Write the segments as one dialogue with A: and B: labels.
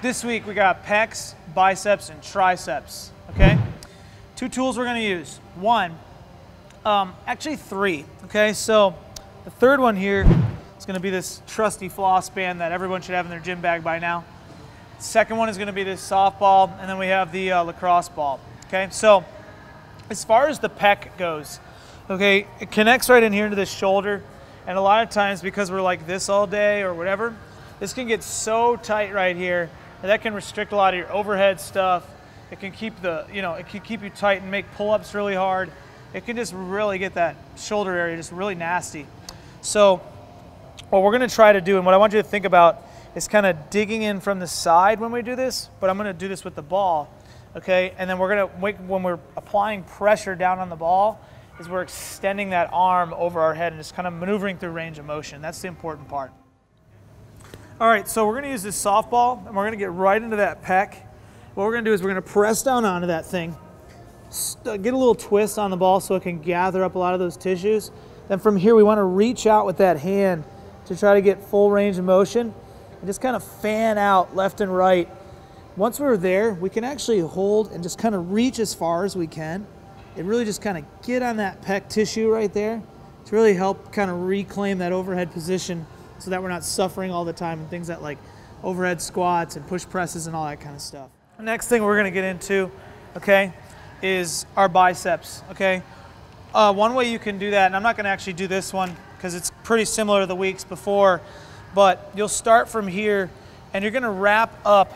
A: This week we got pecs, biceps, and triceps, okay? 2 tools we're gonna use. One, actually 3, okay? So the third one here is gonna be this trusty floss band that everyone should have in their gym bag by now. Second one is gonna be this softball, and then we have the lacrosse ball, okay? So as far as the pec goes, okay, it connects right in here into the shoulder, and a lot of times because we're like this all day or whatever, this can get so tight right here, and that can restrict a lot of your overhead stuff. It can keep it can keep you tight and make pull-ups really hard. It can just really get that shoulder area just really nasty. So what we're gonna try to do, and what I want you to think about, is kind of digging in from the side when we do this, but I'm gonna do this with the ball, okay? And then we're gonna, when we're applying pressure down on the ball, is we're extending that arm over our head and just kind of maneuvering through range of motion. That's the important part. All right, so we're gonna use this softball and we're gonna get right into that pec. What we're gonna do is we're gonna press down onto that thing, get a little twist on the ball so it can gather up a lot of those tissues. Then from here, we wanna reach out with that hand to try to get full range of motion and just kind of fan out left and right. Once we're there, we can actually hold and just kind of reach as far as we can and really just kind of get on that pec tissue right there to really help kind of reclaim that overhead position so that we're not suffering all the time and things that like overhead squats and push presses and all that kind of stuff. The next thing we're gonna get into, okay, is our biceps, okay? One way you can do that, and I'm not gonna actually do this one because it's pretty similar to the weeks before, but you'll start from here and you're gonna wrap up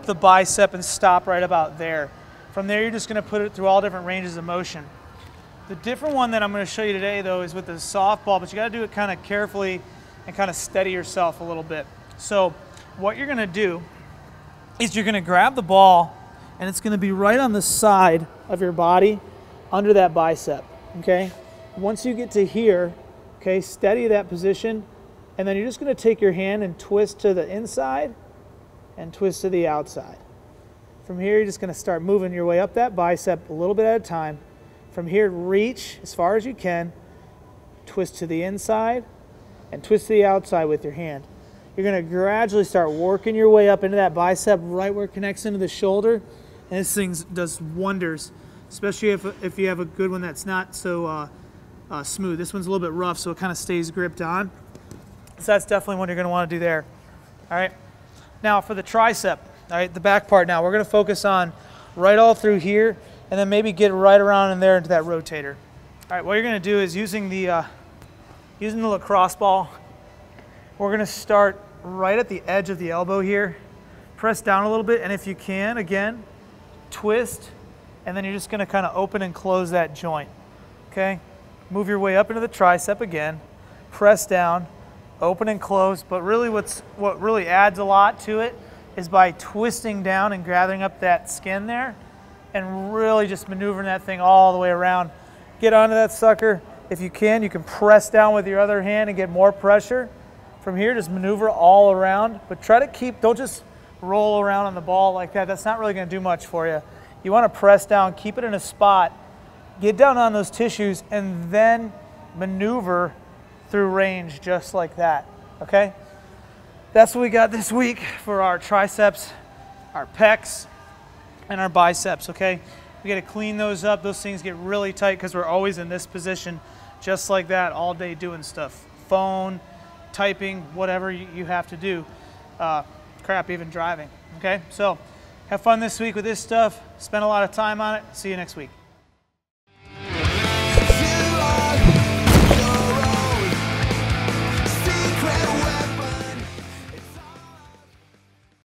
A: the bicep and stop right about there. From there, you're just gonna put it through all different ranges of motion. The different one that I'm gonna show you today though is with the softball, but you gotta do it kind of carefully and kind of steady yourself a little bit. So what you're gonna do is you're gonna grab the ball and it's gonna be right on the side of your body under that bicep, okay? Once you get to here, okay, steady that position, and then you're just gonna take your hand and twist to the inside and twist to the outside. From here, you're just gonna start moving your way up that bicep a little bit at a time. From here, reach as far as you can, twist to the inside, and twist to the outside with your hand. You're gonna gradually start working your way up into that bicep right where it connects into the shoulder, and this thing does wonders, especially if you have a good one that's not so smooth. This one's a little bit rough, so it kind of stays gripped on. So that's definitely what you're gonna wanna do there, all right? Now for the tricep, all right, the back part now, we're gonna focus on right all through here, and then maybe get right around in there into that rotator. All right, what you're gonna do is using the lacrosse ball, we're gonna start right at the edge of the elbow here, press down a little bit, and if you can, again, twist, and then you're just gonna kind of open and close that joint, okay? Move your way up into the tricep again, press down, open and close, but really what really adds a lot to it is by twisting down and gathering up that skin there and really just maneuvering that thing all the way around. Get onto that sucker. If you can press down with your other hand and get more pressure. From here, just maneuver all around, but try to don't just roll around on the ball like that. That's not really gonna do much for you. You wanna press down, keep it in a spot, get down on those tissues, and then maneuver through range just like that, okay? That's what we got this week for our triceps, our pecs, and our biceps, okay? We gotta clean those up. Those things get really tight because we're always in this position just like that all day doing stuff. Phone, typing, whatever you have to do. Crap, even driving, okay? So have fun this week with this stuff. Spend a lot of time on it. See you next week.